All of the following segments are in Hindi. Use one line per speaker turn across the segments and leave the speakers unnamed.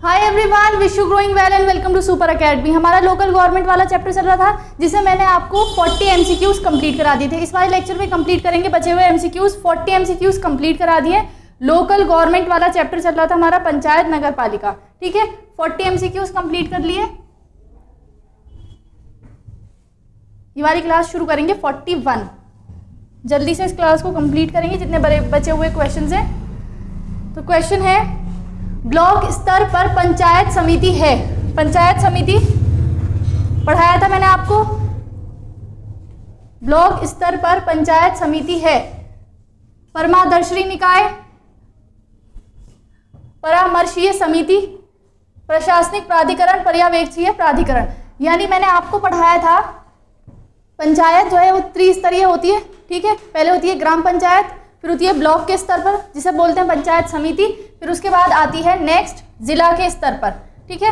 Hi everyone, wish you growing well and welcome to super academy. हमारा लोकल गवर्नमेंट वाला चैप्टर चल रहा था जिसे मैंने आपको 40 एमसीक्यूज कंप्लीट करा दिए थे। इस वाले लेक्चर में कंप्लीट करेंगे बचे हुए एमसीक्यूज। 40 एमसीक्यूज कंप्लीट करा दिए। लोकल गवर्नमेंट वाला चैप्टर चल रहा था हमारा पंचायत नगर पालिका, ठीक है। 40 एमसीक्यूज कंप्लीट कर लिए। ये वाली क्लास शुरू करेंगे 41। जल्दी से इस क्लास को कंप्लीट करेंगे जितने बड़े बचे हुए क्वेश्चंस हैं। तो क्वेश्चन है, ब्लॉक स्तर पर पंचायत समिति है। पंचायत समिति पढ़ाया था मैंने आपको। ब्लॉक स्तर पर पंचायत समिति है। परमादर्शी निकाय, परामर्शीय समिति, प्रशासनिक प्राधिकरण, पर्यवेक्षीय प्राधिकरण। यानी मैंने आपको पढ़ाया था पंचायत जो है वो त्रिस्तरीय होती है, ठीक है। पहले होती है ग्राम पंचायत, फिर होती है ब्लॉक के स्तर पर जिसे बोलते हैं पंचायत समिति, फिर उसके बाद आती है नेक्स्ट जिला के स्तर पर, ठीक है,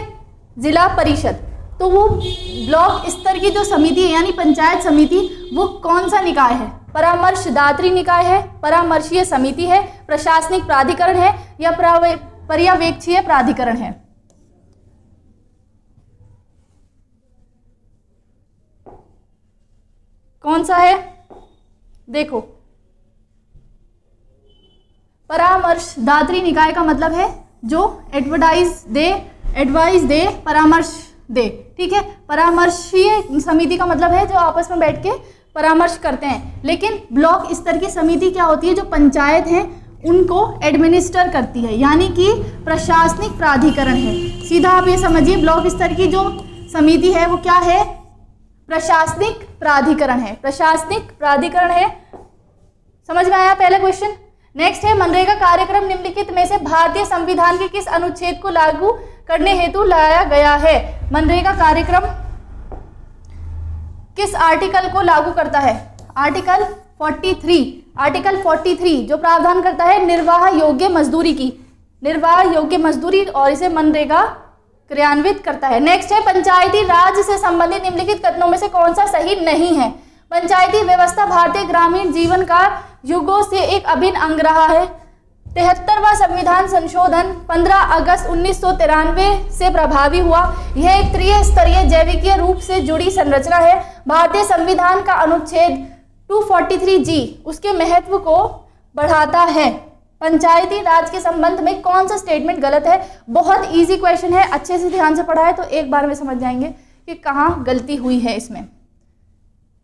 जिला परिषद। तो वो ब्लॉक स्तर की जो समिति है यानी पंचायत समिति वो कौन सा निकाय है? परामर्शदात्री निकाय है, परामर्शीय समिति है, प्रशासनिक प्राधिकरण है या पर्यवेक्षीय प्राधिकरण है? कौन सा है? देखो, परामर्शदात्री निकाय का मतलब है जो एडवाइस दे, परामर्श दे, ठीक है। परामर्शीय समिति का मतलब है जो आपस में बैठ के परामर्श करते हैं। लेकिन ब्लॉक स्तर की समिति क्या होती है? जो पंचायत है उनको एडमिनिस्टर करती है, यानी कि प्रशासनिक प्राधिकरण है। सीधा आप ये समझिए, ब्लॉक स्तर की जो समिति है वो क्या है? प्रशासनिक प्राधिकरण है। प्रशासनिक प्राधिकरण है। समझ में आया पहला क्वेश्चन? नेक्स्ट है, मनरेगा कार्यक्रम निम्नलिखित में से भारतीय संविधान के किस अनुच्छेद को लागू करने हेतु लाया गया है? मनरेगा कार्यक्रम किस आर्टिकल को लागू करता है? आर्टिकल 43। आर्टिकल 43 जो प्रावधान करता है निर्वाह योग्य मजदूरी की, निर्वाह योग्य मजदूरी, और इसे मनरेगा क्रियान्वित करता है। नेक्स्ट है, पंचायती राज से संबंधित निम्नलिखित कथनों में से कौन सा सही नहीं है? पंचायती व्यवस्था भारतीय ग्रामीण जीवन का युगों से एक अभिन्न अंग रहा है। 73वां संविधान संशोधन 15 अगस्त 1993 से प्रभावी हुआ। यह एक त्रिस्तरीय जैविकीय रूप से जुड़ी संरचना है। भारतीय संविधान का अनुच्छेद 243G उसके महत्व को बढ़ाता है। पंचायती राज के संबंध में कौन सा स्टेटमेंट गलत है? बहुत इजी क्वेश्चन है, अच्छे से ध्यान से पढ़ा है तो एक बार में समझ जाएंगे कि कहाँ गलती हुई है इसमें।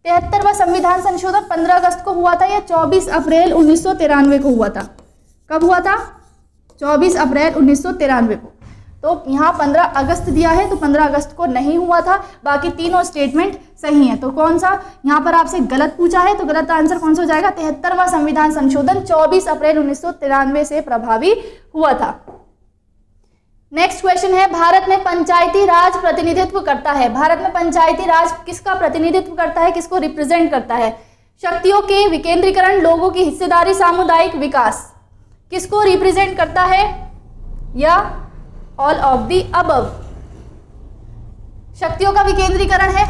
73वां संविधान संशोधन 15 अगस्त को हुआ था या 24 अप्रैल 1993 को हुआ था? कब हुआ था? 24 अप्रैल 1993 को। तो यहाँ 15 अगस्त दिया है तो 15 अगस्त को नहीं हुआ था। बाकी तीनों स्टेटमेंट सही है। तो कौन सा यहाँ पर आपसे गलत पूछा है तो गलत आंसर कौन सा हो जाएगा? 73वां संविधान संशोधन 24 अप्रैल 1993 से प्रभावी हुआ था। नेक्स्ट क्वेश्चन है, भारत में पंचायती राज प्रतिनिधित्व करता है। भारत में पंचायती राज किसका प्रतिनिधित्व करता है, किसको रिप्रेजेंट करता है? शक्तियों के विकेंद्रीकरण, लोगों की हिस्सेदारी, सामुदायिक विकास, किसको रिप्रेजेंट करता है? या ऑल ऑफ द अबव? शक्तियों का विकेंद्रीकरण है,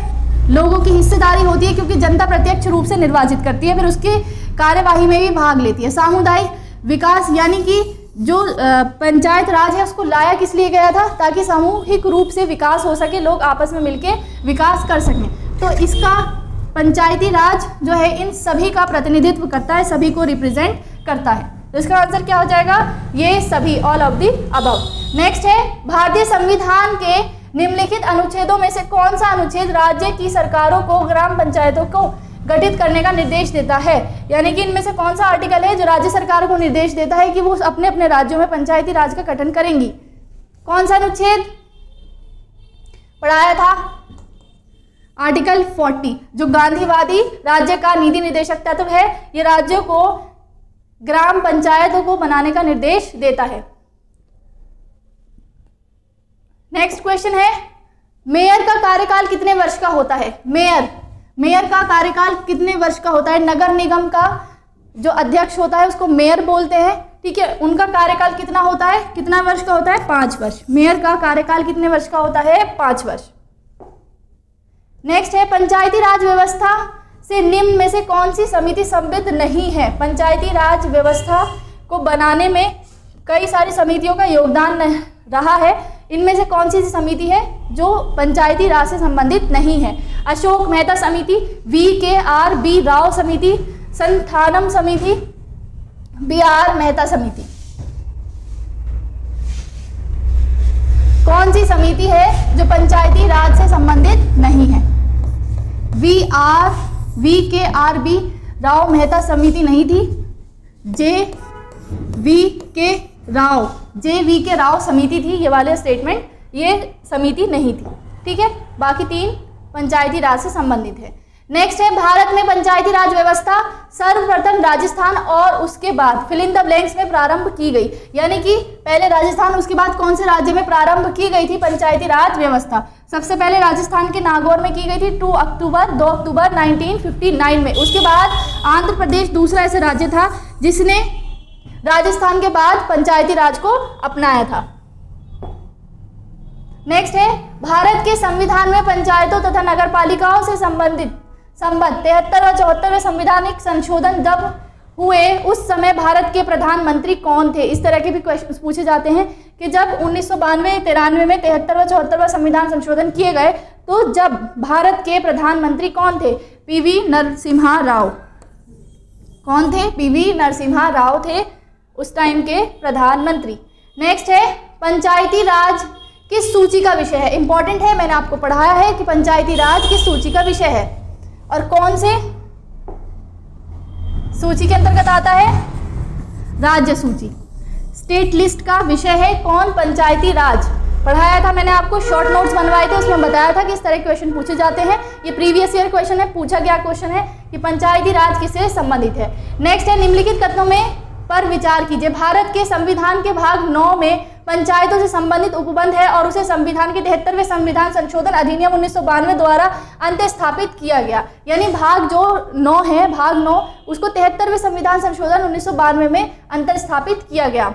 लोगों की हिस्सेदारी होती है क्योंकि जनता प्रत्यक्ष रूप से निर्वाचित करती है, फिर उसकी कार्यवाही में भी भाग लेती है। सामुदायिक विकास यानी कि जो पंचायत राज है उसको लाया किस लिए गया था? ताकि सामूहिक रूप से विकास हो सके, लोग आपस में मिलके विकास कर सकें। तो इसका पंचायती राज जो है इन सभी का प्रतिनिधित्व करता है, सभी को रिप्रेजेंट करता है। तो इसका आंसर क्या हो जाएगा? ये सभी, all of the above. Next है, भारतीय संविधान के निम्नलिखित अनुच्छेदों में से कौन सा अनुच्छेद राज्य की सरकारों को ग्राम पंचायतों को गठित करने का निर्देश देता है? यानी कि इनमें से कौन सा आर्टिकल है जो राज्य सरकार को निर्देश देता है कि वो अपने अपने राज्यों में पंचायती राज का गठन करेंगी? कौन सा अनुच्छेद पढ़ाया था? आर्टिकल 40 जो गांधीवादी राज्य का नीति निर्देशक तत्व है, ये राज्यों को ग्राम पंचायतों को बनाने का निर्देश देता है। नेक्स्ट क्वेश्चन है, मेयर का कार्यकाल कितने वर्ष का होता है? मेयर का कार्यकाल कितने वर्ष का होता है? नगर निगम का जो अध्यक्ष होता है उसको मेयर बोलते हैं, ठीक है। उनका कार्यकाल कितना होता है? कितना वर्ष का होता है? 5 वर्ष। मेयर का कार्यकाल कितने वर्ष का होता है? 5 वर्ष। नेक्स्ट है, पंचायती राज व्यवस्था से निम्न में से कौन सी समिति संबद्ध नहीं है? पंचायती राज व्यवस्था को बनाने में कई सारी समितियों का योगदान रहा है। इनमें से कौन सी समिति है जो पंचायती राज से संबंधित नहीं है? अशोक मेहता समिति, VKR राव समिति, संथानम समिति, BR मेहता समिति। कौन सी समिति है जो पंचायती राज से संबंधित नहीं है? VKR राव मेहता समिति नहीं थी, JVK राव समिति थी। ये वाले स्टेटमेंट, ये समिति नहीं थी। ठीक है, बाकी तीन पंचायती राज से संबंधित है। नेक्स्ट है, भारत में पंचायती राज व्यवस्था सर्वप्रथम राजस्थान और उसके बाद फिल इन द ब्लैंक्स में प्रारंभ की गई। यानी कि पहले राजस्थान, उसके बाद कौन से राज्य में प्रारंभ की गई थी पंचायती राज व्यवस्था? सबसे पहले राजस्थान के नागौर में की गई थी 2 अक्टूबर 1959 में। उसके बाद आंध्र प्रदेश दूसरा ऐसा राज्य था जिसने राजस्थान के बाद पंचायती राज को अपनाया था। नेक्स्ट है, भारत के संविधान में पंचायतों तथा नगर पालिकाओं से संबंधित 73 व 74वें संवैधानिक संशोधन जब हुए उस समय भारत के प्रधानमंत्री कौन थे? इस तरह के भी क्वेश्चन पूछे जाते हैं कि जब 1992-93 में 73 व 74वां संविधान संशोधन किए गए तो जब भारत के प्रधानमंत्री कौन थे? PV नरसिम्हा राव। कौन थे? PV नरसिम्हा राव थे उस टाइम के प्रधानमंत्री। नेक्स्ट है, पंचायती राज किस सूची का विषय है? इंपॉर्टेंट है, मैंने आपको पढ़ाया है कि पंचायती राज किस सूची का विषय है और कौन से सूची के अंतर्गत आता है? राज्य सूची, स्टेट लिस्ट का विषय है। कौन? पंचायती राज। पढ़ाया था मैंने आपको, शॉर्ट नोट्स बनवाए थे, उसमें बताया था कि इस तरह के क्वेश्चन पूछे जाते हैं। ये प्रीवियस ईयर क्वेश्चन है, पूछा गया क्वेश्चन है कि पंचायती राज किससे संबंधित है। नेक्स्ट है, निम्नलिखित कथनों में पर विचार कीजिए। भारत के संविधान के भाग 9 में पंचायतों से संबंधित उपबंध है और उसे संविधान के 73वें संविधान संशोधन अधिनियम 1992 द्वारा अंत स्थापित किया गया। यानी भाग जो 9 है, भाग 9, उसको 73वें संविधान संशोधन 1992 में अंत स्थापित किया गया।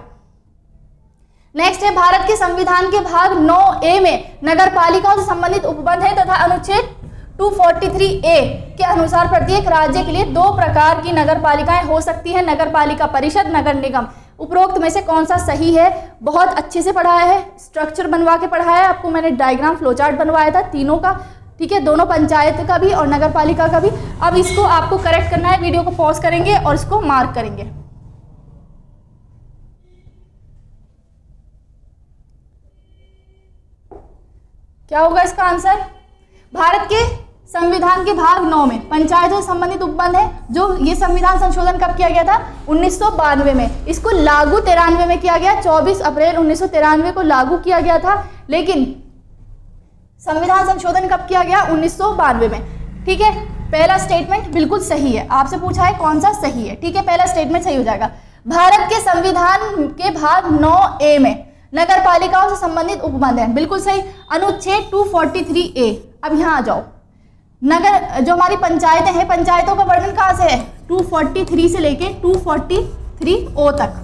नेक्स्ट है, भारत के संविधान के भाग 9A में नगर पालिकाओं से संबंधित उपबंध है तथा अनुच्छेद 243A के अनुसार प्रत्येक राज्य के लिए 2 प्रकार की नगर पालिकाएं हो सकती हैं, नगर पालिका परिषद, नगर निगम। उपरोक्त में से कौन सा सही है? बहुत अच्छे से पढ़ाया है, स्ट्रक्चर बनवा के पढ़ाया है आपको मैंने, डायग्राम फ्लो चार्ट बनवाया था तीनों का। ठीक है, दोनों पंचायत का भी और नगर पालिका का भी। अब इसको आपको करेक्ट करना है, वीडियो को पॉज करेंगे और इसको मार्क करेंगे। क्या होगा इसका आंसर? भारत के संविधान के भाग 9 में पंचायतों से संबंधित उपबंध है। जो ये संविधान संशोधन कब किया गया था? 1992 में। इसको लागू 93 में किया गया, 24 अप्रैल 1993 को लागू किया गया था। लेकिन संविधान संशोधन कब किया गया? 1992 में। ठीक है, पहला स्टेटमेंट बिल्कुल सही है। आपसे पूछा है कौन सा सही है। ठीक है, पहला स्टेटमेंट सही हो जाएगा। भारत के संविधान के भाग 9A में नगर पालिकाओं से संबंधित उपबंध है, बिल्कुल सही। अनुच्छेद 243A। अब यहाँ आ जाओ, नगर जो हमारी पंचायतें हैं, पंचायतों का वर्णन कहाँ से है? 243 से लेके 243O तक।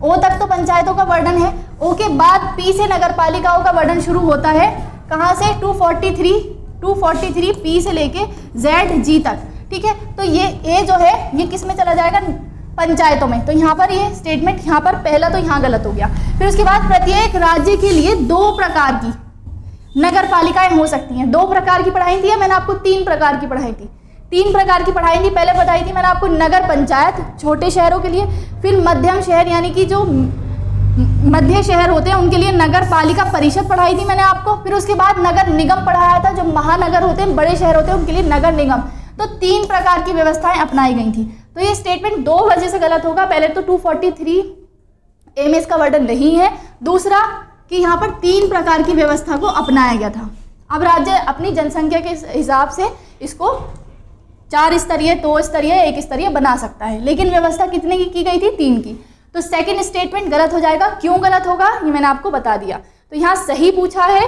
O तक तो पंचायतों का वर्णन है। O के बाद P से नगर पालिकाओं का वर्णन शुरू होता है। कहाँ से? 243P से लेके ZG तक। ठीक है, तो ये A जो है ये किस में चला जाएगा? पंचायतों में। तो यहाँ पर ये स्टेटमेंट यहाँ पर पहला तो यहाँ गलत हो गया। फिर उसके बाद प्रत्येक राज्य के लिए 2 प्रकार की नगर पालिकाएं हो सकती हैं। 2 प्रकार की पढ़ाई थी, मैंने आपको 3 प्रकार की पढ़ाई थी। 3 प्रकार की पढ़ाई थी। पहले बताई थी मैंने आपको नगर पंचायत छोटे शहरों के लिए, फिर मध्यम शहर यानी कि जो मध्य शहर होते हैं उनके लिए नगर पालिका परिषद पढ़ाई थी मैंने आपको। फिर उसके बाद नगर निगम पढ़ाया था, जो महानगर होते हैं, बड़े शहर होते हैं, उनके लिए नगर निगम। तो 3 प्रकार की व्यवस्थाएं अपनाई गई थी। तो ये स्टेटमेंट 2 वजह से गलत होगा। पहले तो 243A में इसका वर्णन नहीं है, दूसरा कि यहाँ पर 3 प्रकार की व्यवस्था को अपनाया गया था। अब राज्य अपनी जनसंख्या के हिसाब से इसको 4 स्तरीय, 2 स्तरीय, 1 स्तरीय बना सकता है, लेकिन व्यवस्था कितने की गई थी? 3 की। तो सेकंड स्टेटमेंट गलत हो जाएगा। क्यों गलत होगा ये मैंने आपको बता दिया। तो यहाँ सही पूछा है,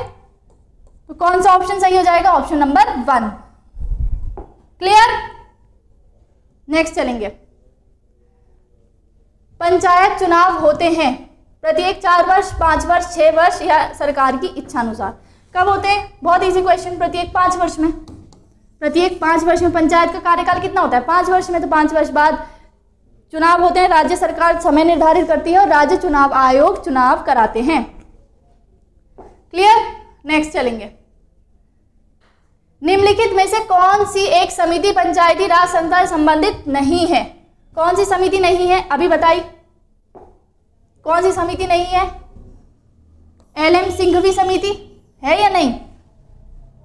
तो कौन सा ऑप्शन सही हो जाएगा? Option number 1। क्लियर? नेक्स्ट चलेंगे। पंचायत चुनाव होते हैं प्रत्येक 4 वर्ष, 5 वर्ष, 6 वर्ष या सरकार की इच्छा अनुसार। कब होते हैं? बहुत इजी क्वेश्चन। प्रत्येक 5 वर्ष में। प्रत्येक 5 वर्ष में। पंचायत का कार्यकाल कितना होता है? 5 वर्ष में। तो 5 वर्ष बाद चुनाव होते हैं। राज्य सरकार समय निर्धारित करती है और राज्य चुनाव आयोग चुनाव कराते हैं। नेक्स्ट चलेंगे। निम्नलिखित में से कौन सी एक समिति पंचायती राज संस्था से संबंधित नहीं है? कौन सी समिति नहीं है अभी बताइए, कौन सी समिति नहीं है? एल.एम. सिंघवी समिति है या नहीं?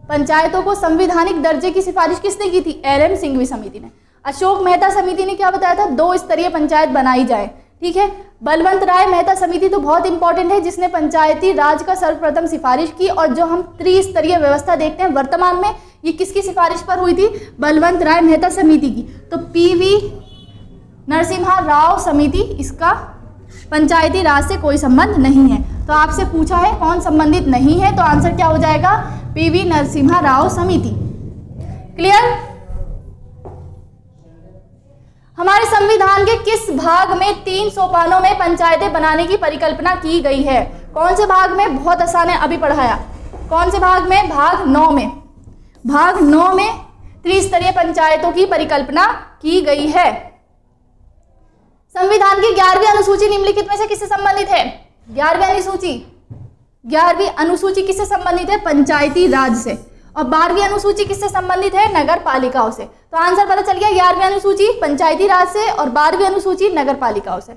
पंचायतों को संवैधानिक दर्जे की सिफारिश किसने की थी? एल.एम. सिंघवी समिति ने। अशोक मेहता समिति ने क्या बताया था? 2 स्तरीय पंचायत बनाई जाए, ठीक है। बलवंत राय मेहता समिति तो बहुत इंपॉर्टेंट है, जिसने पंचायती राज का सर्वप्रथम सिफारिश की। और जो हम त्रिस्तरीय व्यवस्था देखते हैं वर्तमान में, ये किसकी सिफारिश पर हुई थी? बलवंत राय मेहता समिति की। तो पी.वी. नरसिम्हा राव समिति, इसका पंचायती राज से कोई संबंध नहीं है। तो आपसे पूछा है कौन संबंधित नहीं है, तो आंसर क्या हो जाएगा? पी.वी. नरसिम्हा राव समिति। क्लियर? हमारे संविधान के किस भाग में 3 सोपानों में पंचायतें बनाने की परिकल्पना की गई है? कौन से भाग में? बहुत आसान है, अभी पढ़ाया। कौन से भाग में? भाग 9 में। भाग 9 में त्रिस्तरीय पंचायतों की परिकल्पना की गई है। संविधान की 11वीं अनुसूची निम्नलिखित में से किससे संबंधित है? 11वीं अनुसूची किससे संबंधित है? पंचायती राज से। और 12वीं अनुसूची किससे संबंधित है? नगर पालिकाओं से। तो आंसर पता चल गया, 11वीं अनुसूची पंचायती राज से और 12वीं अनुसूची नगर पालिकाओं से,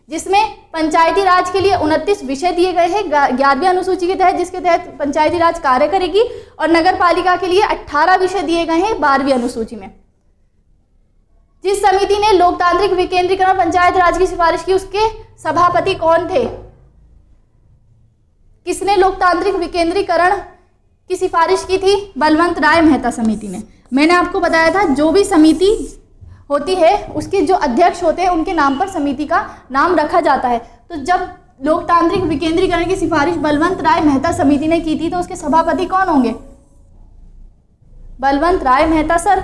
जिसमें पंचायती राज के लिए 29 विषय दिए गए हैं 11वीं अनुसूची के तहत, जिसके तहत पंचायती राज कार्य करेगी। और नगर पालिका के लिए 18 विषय दिए गए हैं 12वीं अनुसूची में। जिस समिति ने लोकतांत्रिक विकेंद्रीकरण पंचायत राज की सिफारिश की, उसके सभापति कौन थे? किसने लोकतांत्रिक विकेंद्रीकरण की सिफारिश की थी? बलवंत राय मेहता समिति ने। मैंने आपको बताया था जो भी समिति होती है उसके जो अध्यक्ष होते हैं उनके नाम पर समिति का नाम रखा जाता है। तो जब लोकतांत्रिक विकेंद्रीकरण की सिफारिश बलवंत राय मेहता समिति ने की थी, तो उसके सभापति कौन होंगे? बलवंत राय मेहता सर।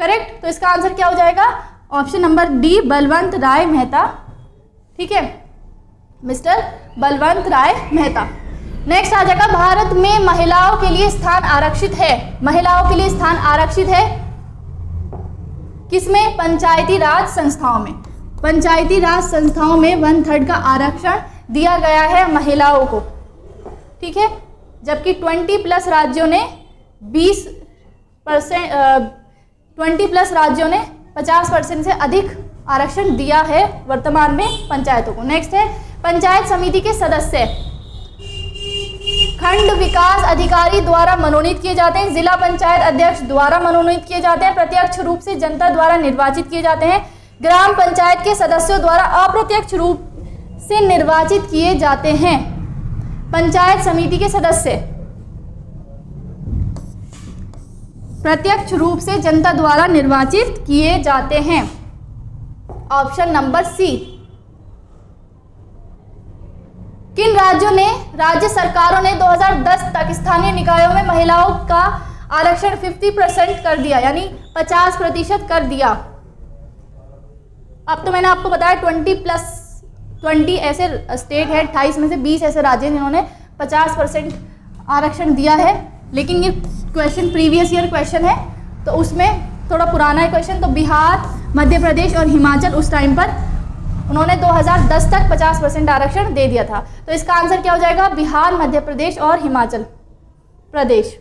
करेक्ट? तो इसका आंसर क्या हो जाएगा? ऑप्शन नंबर डी, बलवंत राय मेहता। ठीक है, मिस्टर बलवंत राय मेहता। नेक्स्ट आ जाएगा, भारत में महिलाओं के लिए स्थान आरक्षित है। महिलाओं के लिए स्थान आरक्षित है किसमें? पंचायती राज संस्थाओं में। पंचायती राज संस्थाओं में 1/3 का आरक्षण दिया गया है महिलाओं को। ठीक है, जबकि 20+ राज्यों ने 50% से अधिक आरक्षण दिया है वर्तमान में पंचायतों को। नेक्स्ट है, पंचायत समिति के सदस्य खंड विकास अधिकारी द्वारा मनोनीत किए जाते हैं, जिला पंचायत अध्यक्ष द्वारा मनोनीत किए जाते हैं, प्रत्यक्ष रूप से जनता द्वारा निर्वाचित किए जाते हैं, ग्राम पंचायत के सदस्यों द्वारा अप्रत्यक्ष रूप से निर्वाचित किए जाते हैं। पंचायत समिति के सदस्य प्रत्यक्ष रूप से जनता द्वारा निर्वाचित किए जाते हैं। Option number C. किन राज्यों ने, राज्य सरकारों ने 2010 तक स्थानीय निकायों में महिलाओं का आरक्षण 50% कर दिया, यानी 50% कर दिया। अब तो मैंने आपको बताया 20 ऐसे स्टेट है, 28 में से 20 ऐसे राज्य हैं जिन्होंने 50% आरक्षण दिया है। लेकिन ये क्वेश्चन प्रीवियस ईयर क्वेश्चन है, तो उसमें थोड़ा पुराना है क्वेश्चन। तो बिहार, मध्य प्रदेश और हिमाचल उस टाइम पर उन्होंने 2010 तक 50% आरक्षण दे दिया था। तो इसका आंसर क्या हो जाएगा? बिहार, मध्य प्रदेश और हिमाचल प्रदेश।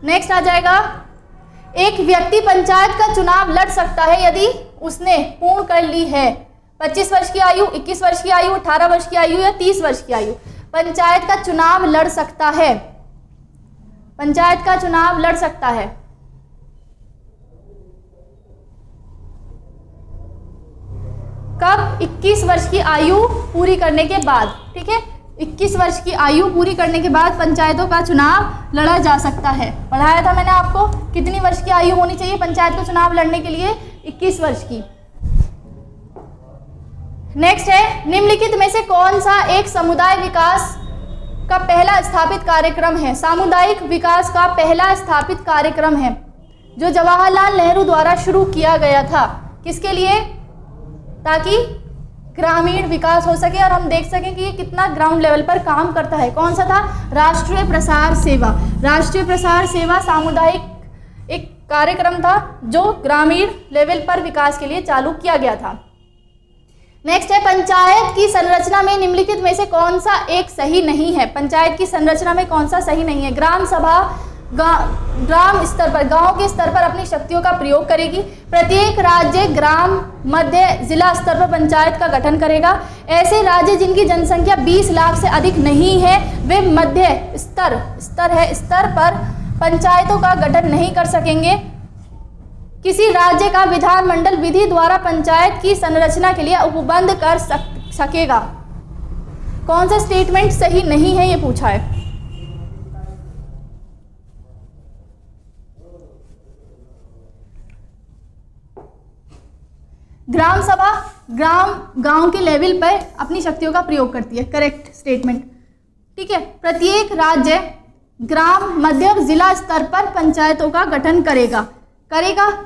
नेक्स्ट आ जाएगा, एक व्यक्ति पंचायत का चुनाव लड़ सकता है यदि उसने पूर्ण कर ली है 25 वर्ष की आयु, 21 वर्ष की आयु, 18 वर्ष की आयु या 30 वर्ष की आयु। पंचायत का चुनाव लड़ सकता है, पंचायत का चुनाव लड़ सकता है। कब? 21 वर्ष की आयु पूरी करने के बाद। ठीक है, 21 वर्ष की आयु पूरी करने के बाद पंचायतों का चुनाव लड़ा जा सकता है। पढ़ाया था मैंने आपको, कितनी वर्ष की आयु होनी चाहिए पंचायत को चुनाव लड़ने के लिए? 21 वर्ष की। नेक्स्ट है, निम्नलिखित में से कौन सा एक समुदाय विकास का पहला स्थापित कार्यक्रम है? सामुदायिक विकास का पहला स्थापित कार्यक्रम है जो जवाहरलाल नेहरू द्वारा शुरू किया गया था। किसके लिए? ताकि ग्रामीण विकास हो सके और हम देख सकें कि ये कितना ग्राउंड लेवल पर काम करता है। कौन सा था? राष्ट्रीय प्रसार सेवा। राष्ट्रीय प्रसार सेवा सामुदायिक एक कार्यक्रम था जो ग्रामीण लेवल पर विकास के लिए चालू किया गया था। नेक्स्ट है पंचायत की संरचना में निम्नलिखित में से कौन सा एक सही नहीं है। पंचायत की संरचना में कौन सा सही नहीं है। ग्राम सभा ग्राम स्तर पर, गांव के स्तर पर अपनी शक्तियों का प्रयोग करेगी। प्रत्येक राज्य ग्राम, मध्य, जिला स्तर पर पंचायत का गठन करेगा। ऐसे राज्य जिनकी जनसंख्या 20 लाख से अधिक नहीं है वे मध्य स्तर पर पंचायतों का गठन नहीं कर सकेंगे। किसी राज्य का विधानमंडल विधि द्वारा पंचायत की संरचना के लिए उपबंध कर सकेगा। कौन सा स्टेटमेंट सही नहीं है ये पूछा है। ग्राम सभा गांव के लेवल पर अपनी शक्तियों का प्रयोग करती है, करेक्ट स्टेटमेंट। ठीक है, प्रत्येक राज्य ग्राम, मध्य और जिला स्तर पर पंचायतों का गठन करेगा।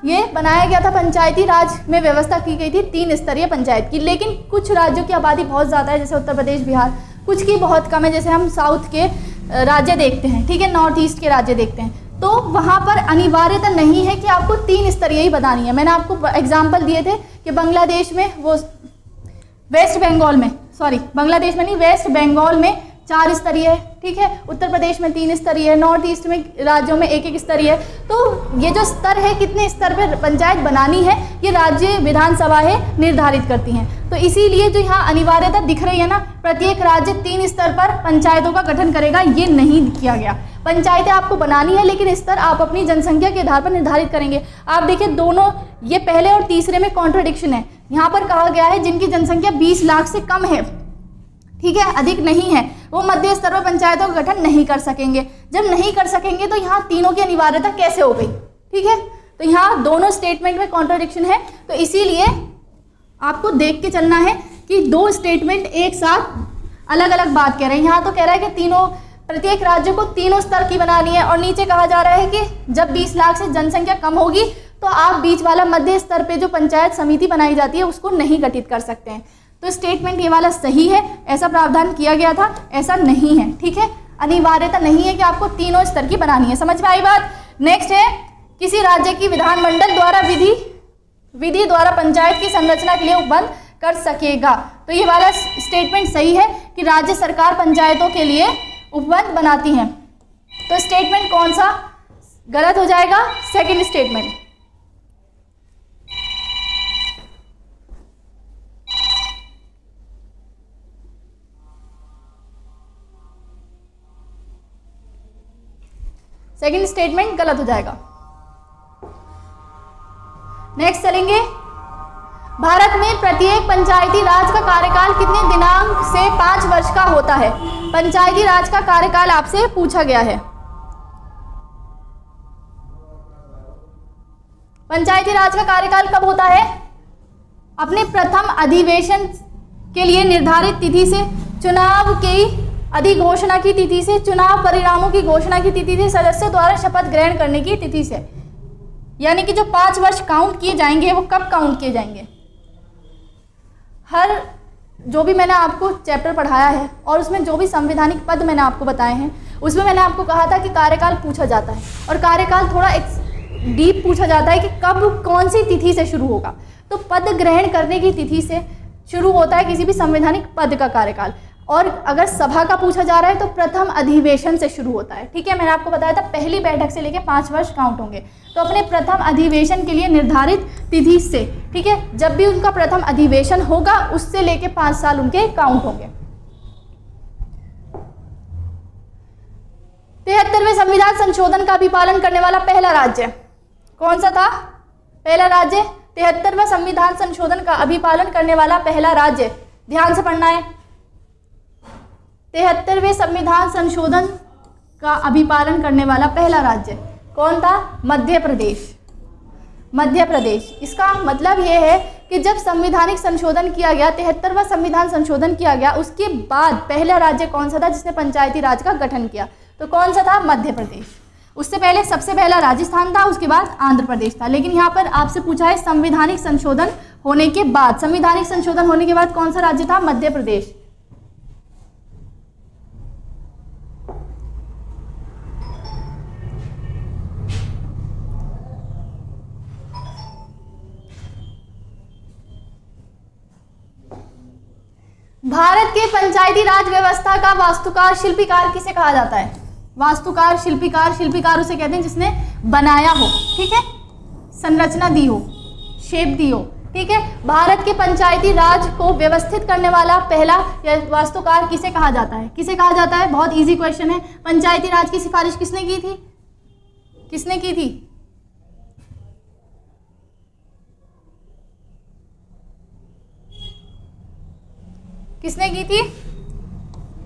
ये बनाया गया था, पंचायती राज में व्यवस्था की गई थी 3 स्तरीय पंचायत की। लेकिन कुछ राज्यों की आबादी बहुत ज़्यादा है, जैसे उत्तर प्रदेश, बिहार, कुछ की बहुत कम है, जैसे हम साउथ के राज्य देखते हैं, ठीक है, नॉर्थ ईस्ट के राज्य देखते हैं, तो वहाँ पर अनिवार्यता नहीं है कि आपको 3 स्तरीय ही बनानी है। मैंने आपको एग्जाम्पल दिए थे कि बांग्लादेश में वेस्ट बंगाल में 4 स्तरीय है, ठीक है, उत्तर प्रदेश में 3 स्तरीय है, नॉर्थ ईस्ट में राज्यों में 1-1 स्तरीय है। तो ये जो स्तर है, कितने स्तर पर पंचायत बनानी है, ये राज्य विधानसभा है निर्धारित करती हैं। तो इसीलिए जो यहाँ अनिवार्यता दिख रही है ना, प्रत्येक राज्य 3 स्तर पर पंचायतों का गठन करेगा, ये नहीं किया गया। पंचायतें आपको बनानी है, लेकिन स्तर आप अपनी जनसंख्या के आधार पर निर्धारित करेंगे। आप देखिए दोनों, ये पहले और तीसरे में कॉन्ट्रडिक्शन है। यहाँ पर कहा गया है जिनकी जनसंख्या 20 लाख से कम है, ठीक है, अधिक नहीं है, वो मध्य स्तर पर पंचायतों का गठन नहीं कर सकेंगे। जब नहीं कर सकेंगे तो यहाँ तीनों की अनिवार्यता कैसे हो गई, ठीक है। तो यहाँ दोनों स्टेटमेंट में कॉन्ट्रडिक्शन है, तो इसीलिए आपको देख के चलना है कि 2 स्टेटमेंट एक साथ अलग अलग बात कह रहे हैं। यहाँ तो कह रहा है कि प्रत्येक राज्य को 3 स्तर की बनानी है, और नीचे कहा जा रहा है कि जब 20 लाख से जनसंख्या कम होगी तो आप बीच वाला मध्य स्तर पे जो पंचायत समिति बनाई जाती है उसको नहीं गठित कर सकते हैं। तो स्टेटमेंट ये वाला सही है, ऐसा प्रावधान किया गया था, ऐसा नहीं है, ठीक है। अनिवार्यता नहीं है कि आपको 3 स्तर की बनानी है। समझ में आई बात। नेक्स्ट है, किसी राज्य की विधानमंडल द्वारा विधि द्वारा पंचायत की संरचना के लिए उपबंध कर सकेगा। तो ये वाला स्टेटमेंट सही है कि राज्य सरकार पंचायतों के लिए उपबंध बनाती हैं। तो स्टेटमेंट कौन सा गलत हो जाएगा? Second statement. सेकंड स्टेटमेंट गलत हो जाएगा। नेक्स्ट चलेंगे, भारत में प्रत्येक पंचायती राज का कार्यकाल कितने दिनांक से 5 वर्ष का होता है? पंचायती राज का कार्यकाल आपसे पूछा गया है। पंचायती राज का कार्यकाल कब होता है? अपने प्रथम अधिवेशन के लिए निर्धारित तिथि से, चुनाव की अधिघोषणा की तिथि से, चुनाव परिणामों की घोषणा की तिथि से, सदस्यों द्वारा शपथ ग्रहण करने की तिथि से। यानी कि जो 5 वर्ष काउंट किए जाएंगे वो कब काउंट किए जाएंगे? हर जो भी मैंने आपको चैप्टर पढ़ाया है और उसमें जो भी संवैधानिक पद मैंने आपको बताए हैं, उसमें मैंने आपको कहा था कि कार्यकाल पूछा जाता है, और कार्यकाल थोड़ा डीप पूछा जाता है कि कब कौन सी तिथि से शुरू होगा। तो पद ग्रहण करने की तिथि से शुरू होता है किसी भी संवैधानिक पद का कार्यकाल, और अगर सभा का पूछा जा रहा है तो प्रथम अधिवेशन से शुरू होता है। ठीक है, मैंने आपको बताया था पहली बैठक से लेकर 5 वर्ष काउंट होंगे। तो अपने प्रथम अधिवेशन के लिए निर्धारित तिथि से, ठीक है, जब भी उनका प्रथम अधिवेशन होगा उससे लेके 5 साल उनके काउंट होंगे। 73वें संविधान संशोधन का अभिपालन करने वाला पहला राज्य कौन सा था? पहला राज्य 73वें संविधान संशोधन का अभिपालन करने वाला पहला राज्य, ध्यान से पढ़ना है। 73वें संविधान संशोधन का अभिपालन करने वाला पहला राज्य कौन था? मध्य प्रदेश। मध्य प्रदेश। इसका मतलब ये है कि जब संवैधानिक संशोधन किया गया, 73वां संविधान संशोधन किया गया, उसके बाद पहला राज्य कौन सा था जिसने पंचायती राज का गठन किया? तो कौन सा था? मध्य प्रदेश। उससे पहले सबसे पहला राजस्थान था, उसके बाद आंध्र प्रदेश था। लेकिन यहाँ पर आपसे पूछा है संवैधानिक संशोधन होने के बाद, संवैधानिक संशोधन होने के बाद कौन सा राज्य था? मध्य प्रदेश। भारत के पंचायती राज व्यवस्था का वास्तुकार शिल्पीकार किसे कहा जाता है? वास्तुकार, शिल्पीकार, शिल्पीकार उसे कहते हैं जिसने बनाया हो, ठीक है, संरचना दी हो, शेप दी हो, ठीक है। भारत के पंचायती राज को व्यवस्थित करने वाला पहला वास्तुकार किसे कहा जाता है? किसे कहा जाता है? बहुत इजी क्वेश्चन है। पंचायती राज की सिफारिश किसने की थी? किसने की थी? किसने की थी?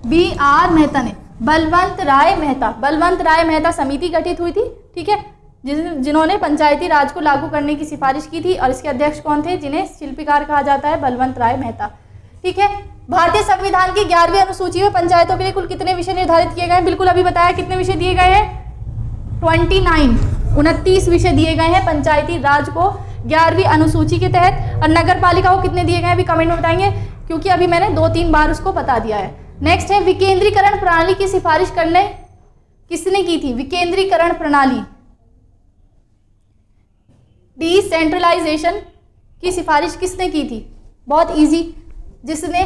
B.R. मेहता ने, बलवंत राय मेहता। बलवंत राय मेहता समिति गठित हुई थी, ठीक है, जिन्होंने पंचायती राज को लागू करने की सिफारिश की थी, और इसके अध्यक्ष कौन थे? जिन्हें शिल्पीकार कहा जाता है, बलवंत राय मेहता, ठीक है। भारतीय संविधान की 11वीं अनुसूची में पंचायतों के लिए कुल कितने विषय निर्धारित किए गए हैं? बिल्कुल अभी बताया, कितने विषय दिए गए हैं? 29 विषय दिए गए हैं पंचायती राज को 11वीं अनुसूची के तहत। और नगर पालिका को कितने दिए गए हैं अभी कमेंट में बताएंगे, क्योंकि अभी मैंने 2-3 बार उसको बता दिया है। नेक्स्ट है विकेंद्रीकरण प्रणाली की सिफारिश करने किसने की थी? विकेंद्रीकरण प्रणाली, डिसेंट्रलाइजेशन की सिफारिश किसने की थी? बहुत इजी, जिसने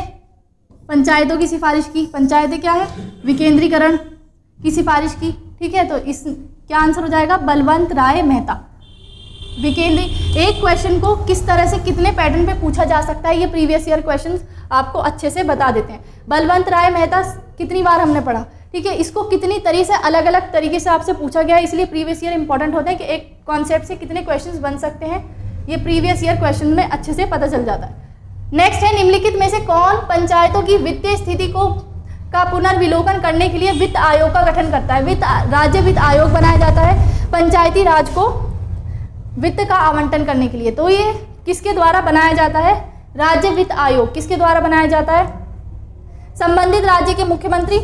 पंचायतों की सिफारिश की। पंचायतें क्या है? विकेंद्रीकरण की सिफारिश की, ठीक है। तो इस क्या आंसर हो जाएगा? बलवंत राय मेहता। एक क्वेश्चन को किस तरह से कितने पैटर्न पे पूछा जा सकता है, ये प्रीवियस ईयर क्वेश्चंस आपको अच्छे से बता देते हैं। बलवंत राय मेहता कितनी बार हमने पढ़ा, ठीक है, इसको कितनी तरीके से अलग अलग तरीके से आपसे पूछा गया है, इसलिए प्रीवियस ईयर इंपॉर्टेंट होते हैं कि एक कॉन्सेप्ट से कितने क्वेश्चंस बन सकते हैं, ये प्रीवियस ईयर क्वेश्चन में अच्छे से पता चल जाता है। नेक्स्ट है निम्नलिखित में से कौन पंचायतों की वित्तीय स्थिति का पुनर्विलोकन करने के लिए वित्त आयोग का गठन करता है? राज्य वित्त आयोग बनाया जाता है पंचायती राज को वित्त का आवंटन करने के लिए। तो ये किसके द्वारा बनाया जाता है? राज्य वित्त आयोग किसके द्वारा बनाया जाता है? संबंधित राज्य के मुख्यमंत्री,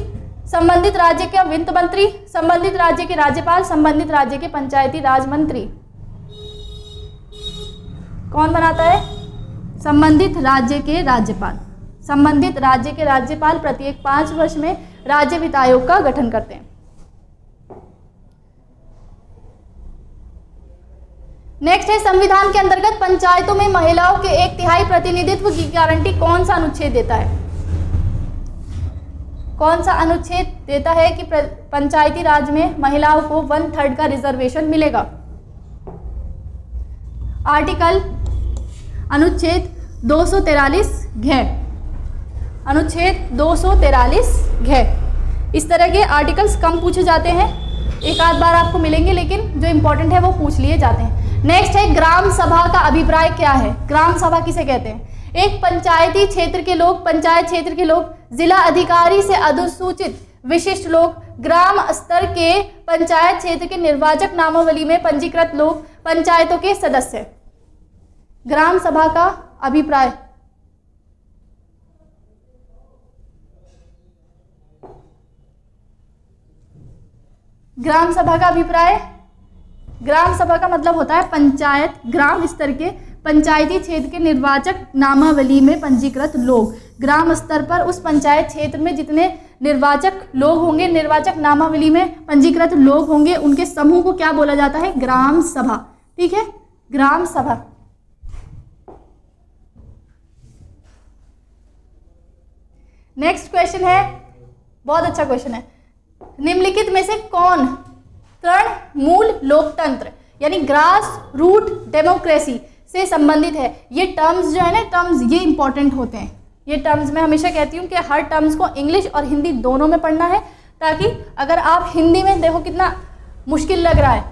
संबंधित राज्य के वित्त मंत्री, संबंधित राज्य के राज्यपाल, संबंधित राज्य के पंचायती राज मंत्री। कौन बनाता है? संबंधित राज्य के राज्यपाल। संबंधित राज्य के राज्यपाल प्रत्येक 5 वर्ष में राज्य वित्त आयोग का गठन करते हैं। नेक्स्ट है संविधान के अंतर्गत पंचायतों में महिलाओं के 1/3 प्रतिनिधित्व की गारंटी कौन सा अनुच्छेद देता है? कौन सा अनुच्छेद देता है कि पंचायती राज में महिलाओं को 1/3 का रिजर्वेशन मिलेगा? आर्टिकल अनुच्छेद 243 घ, अनुच्छेद 243 घ। इस तरह के आर्टिकल्स कम पूछे जाते हैं, एक आध बार आपको मिलेंगे, लेकिन जो इंपॉर्टेंट है वो पूछ लिए जाते हैं। नेक्स्ट है ग्राम सभा का अभिप्राय क्या है? ग्राम सभा किसे कहते हैं? एक पंचायती क्षेत्र के लोग, पंचायत क्षेत्र के लोग, जिला अधिकारी से अनुसूचित विशिष्ट लोग, ग्राम स्तर के पंचायत क्षेत्र के निर्वाचक नामावली में पंजीकृत लोग, पंचायतों के सदस्य। ग्राम सभा का अभिप्राय, ग्राम सभा का अभिप्राय, ग्राम सभा का मतलब होता है पंचायत, ग्राम स्तर के पंचायती क्षेत्र के निर्वाचक नामावली में पंजीकृत लोग। ग्राम स्तर पर उस पंचायत क्षेत्र में जितने निर्वाचक लोग होंगे, निर्वाचक नामावली में पंजीकृत लोग होंगे, उनके समूह को क्या बोला जाता है? ग्राम सभा, ठीक है, ग्राम सभा। नेक्स्ट क्वेश्चन है, बहुत अच्छा क्वेश्चन है, निम्नलिखित में से कौन तृणमूल लोकतंत्र यानी ग्रास रूट डेमोक्रेसी से संबंधित है? ये टर्म्स जो है ना, टर्म्स ये इंपॉर्टेंट होते हैं। ये टर्म्स मैं हमेशा कहती हूँ कि हर टर्म्स को इंग्लिश और हिंदी दोनों में पढ़ना है, ताकि अगर आप हिंदी में देखो कितना मुश्किल लग रहा है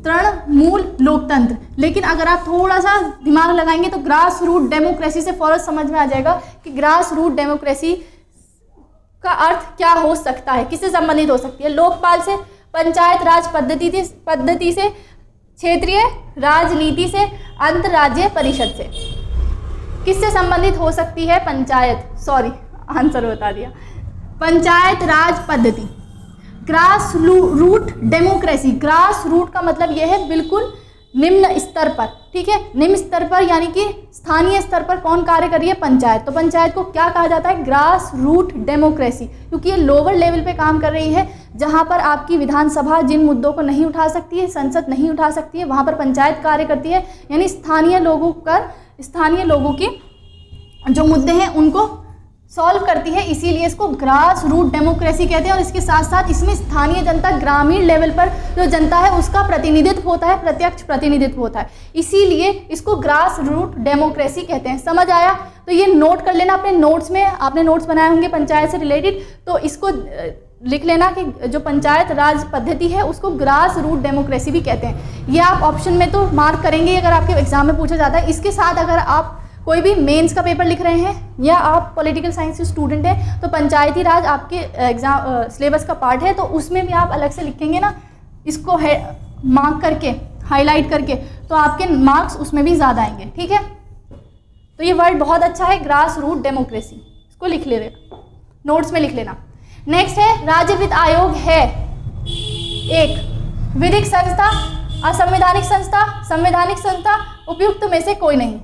तृणमूल लोकतंत्र, लेकिन अगर आप थोड़ा सा दिमाग लगाएंगे तो ग्रास रूट डेमोक्रेसी से फौरन समझ में आ जाएगा कि ग्रास रूट डेमोक्रेसी का अर्थ क्या हो सकता है, किससे संबंधित हो सकती है? लोकपाल से, पंचायत राज पद्धति से, क्षेत्रीय राजनीति से, अंतर्राज्यीय परिषद से। किससे संबंधित हो सकती है पंचायत? सॉरी आंसर बता दिया, पंचायत राज पद्धति। Grass root democracy, grass root का मतलब यह है बिल्कुल निम्न स्तर पर, ठीक है, निम्न स्तर पर यानी कि स्थानीय स्तर पर कौन कार्य कर रही है? पंचायत। तो पंचायत को क्या कहा जाता है? ग्रास रूट डेमोक्रेसी, क्योंकि ये लोअर लेवल पे काम कर रही है, जहां पर आपकी विधानसभा जिन मुद्दों को नहीं उठा सकती है, संसद नहीं उठा सकती है, वहां पर पंचायत कार्य करती है, यानी स्थानीय लोगों के जो मुद्दे हैं उनको सॉल्व करती है, इसीलिए इसको ग्रास रूट डेमोक्रेसी कहते हैं। और इसके साथ साथ इसमें स्थानीय जनता, ग्रामीण लेवल पर जो जनता है उसका प्रतिनिधित्व होता है, प्रत्यक्ष प्रतिनिधित्व होता है, इसीलिए इसको ग्रास रूट डेमोक्रेसी कहते हैं। समझ आया? तो ये नोट कर लेना अपने नोट्स में, आपने नोट्स बनाए होंगे पंचायत से रिलेटेड, तो इसको लिख लेना कि जो पंचायत राज पद्धति है उसको ग्रास रूट डेमोक्रेसी भी कहते हैं। ये आप ऑप्शन में तो मार्क करेंगे अगर आपके एग्जाम में पूछा जाता है। इसके साथ अगर आप कोई भी मेंस का पेपर लिख रहे हैं या आप पॉलिटिकल साइंस के स्टूडेंट हैं तो पंचायती राज आपके एग्जाम सिलेबस का पार्ट है, तो उसमें भी आप अलग से लिखेंगे ना, इसको मार्क करके, हाईलाइट करके, तो आपके मार्क्स उसमें भी ज़्यादा आएंगे। ठीक है, तो ये वर्ड बहुत अच्छा है, ग्रास रूट डेमोक्रेसी, इसको लिख ले, नोट्स में लिख लेना। नेक्स्ट है राज्य वित्त आयोग है एक विधिक संस्था, असंवैधानिक संस्था, संवैधानिक संस्था, उपयुक्त में से कोई नहीं।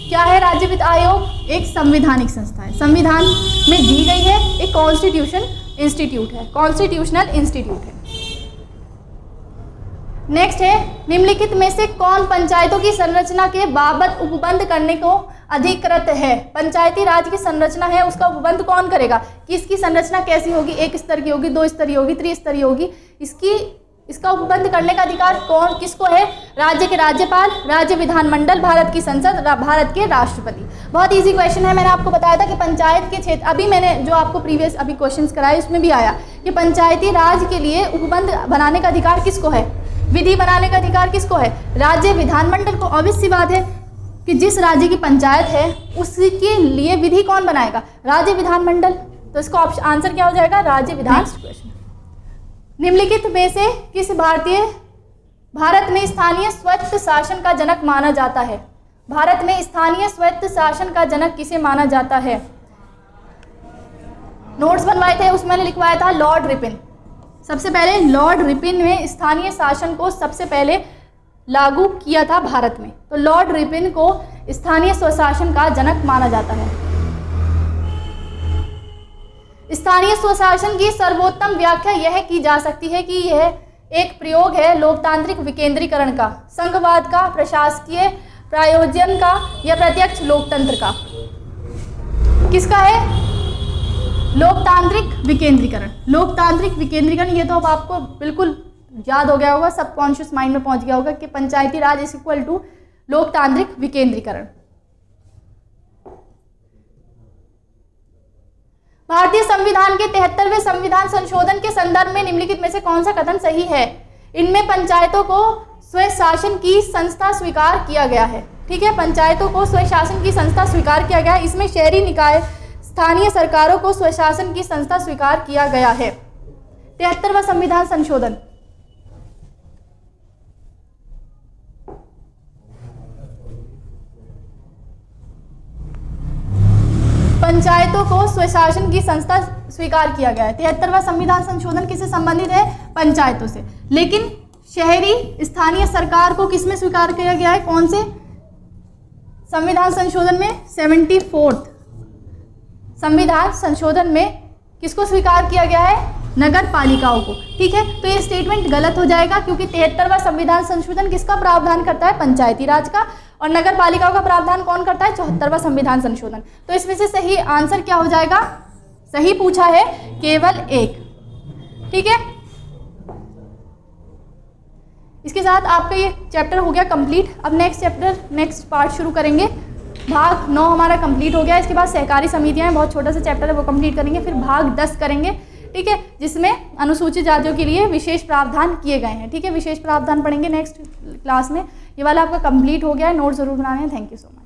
क्या है राज्य वित्त आयोग? एक संवैधानिक संस्था है, संविधान में दी गई है, एक कॉन्स्टिट्यूशन इंस्टीट्यूट है, कॉन्स्टिट्यूशनल इंस्टीट्यूट है। नेक्स्ट है निम्नलिखित में से कौन पंचायतों की संरचना के बाबत उपबंध करने को अधिकृत है? पंचायती राज की संरचना है, उसका उपबंध कौन करेगा कि इसकी संरचना कैसी होगी, एक स्तर की होगी, दो स्तरीय होगी, त्रिस्तरीय होगी, इसका उपबंध करने का अधिकार कौन किसको है? राज्य के राज्यपाल, राज्य विधानमंडल, भारत की संसद, भारत के राष्ट्रपति। बहुत इजी क्वेश्चन है, मैंने आपको बताया था कि पंचायत के क्षेत्र, अभी मैंने जो आपको प्रीवियस अभी क्वेश्चंस कराए उसमें भी आया कि पंचायती राज के लिए उपबंध बनाने का अधिकार किसको है, विधि बनाने का अधिकार किसको है? राज्य विधानमंडल को। ऑब्वियस सी बात है कि जिस राज्य की पंचायत है उसके लिए विधि कौन बनाएगा? राज्य विधानमंडल। तो इसका ऑप्शन आंसर क्या हो जाएगा? राज्य विधान। निम्नलिखित में से किस भारत में स्थानीय स्वत्व शासन का जनक माना जाता है? भारत में स्थानीय स्वत्व शासन का जनक किसे माना जाता है? नोट्स बनवाए थे उसमें मैंने लिखवाया था लॉर्ड रिपन। सबसे पहले लॉर्ड रिपन ने स्थानीय शासन को सबसे पहले लागू किया था भारत में, तो लॉर्ड रिपन को स्थानीय स्वशासन का जनक माना जाता है। स्थानीय स्वशासन की सर्वोत्तम व्याख्या यह की जा सकती है कि यह एक प्रयोग है लोकतांत्रिक विकेंद्रीकरण का, संघवाद का, प्रशासकीय प्रायोजन का या प्रत्यक्ष लोकतंत्र का। किसका है? लोकतांत्रिक विकेंद्रीकरण। लोकतांत्रिक विकेंद्रीकरण, ये तो अब आपको बिल्कुल याद हो गया होगा, सबकॉन्शियस माइंड में पहुंच गया होगा कि पंचायती राज इज इक्वल टू लोकतांत्रिक विकेंद्रीकरण। भारतीय संविधान के 73वें संविधान संशोधन के संदर्भ में निम्नलिखित में से कौन सा कथन सही है? इनमें पंचायतों को स्वशासन की संस्था स्वीकार किया गया है। ठीक है, पंचायतों को स्वशासन की संस्था स्वीकार किया गया है। इसमें शहरी निकाय, स्थानीय सरकारों को स्वशासन की संस्था स्वीकार किया गया है। 73वां संविधान संशोधन। पंचायतों को स्वशासन की संस्था स्वीकार किया गया है। 73वां संविधान संशोधन किससे संबंधित है? पंचायतों से। लेकिन शहरी स्थानीय सरकार को किसमें स्वीकार किया गया है? कौन से संविधान संशोधन में? 74 संविधान संशोधन में किसको स्वीकार किया गया है? नगर पालिकाओं को। ठीक है, तो ये स्टेटमेंट गलत हो जाएगा क्योंकि 73वां संविधान संशोधन किसका प्रावधान करता है? पंचायती राज का। और नगर पालिकाओं का प्रावधान कौन करता है? 74वां संविधान संशोधन। तो इसमें से सही आंसर क्या हो जाएगा? सही पूछा है केवल एक। ठीक है, इसके साथ आपका ये चैप्टर हो गया कंप्लीट। अब नेक्स्ट पार्ट शुरू करेंगे। भाग 9 हमारा कंप्लीट हो गया। इसके बाद सहकारी समितियां हैं, बहुत छोटा सा चैप्टर है, वो कंप्लीट करेंगे। फिर भाग 10 करेंगे। ठीक है, जिसमें अनुसूचित जातियों के लिए विशेष प्रावधान किए गए हैं। ठीक है, विशेष प्रावधान पढ़ेंगे नेक्स्ट क्लास में। ये वाला आपका कंप्लीट हो गया है। नोट जरूर बनाने हैं। Thank you so much.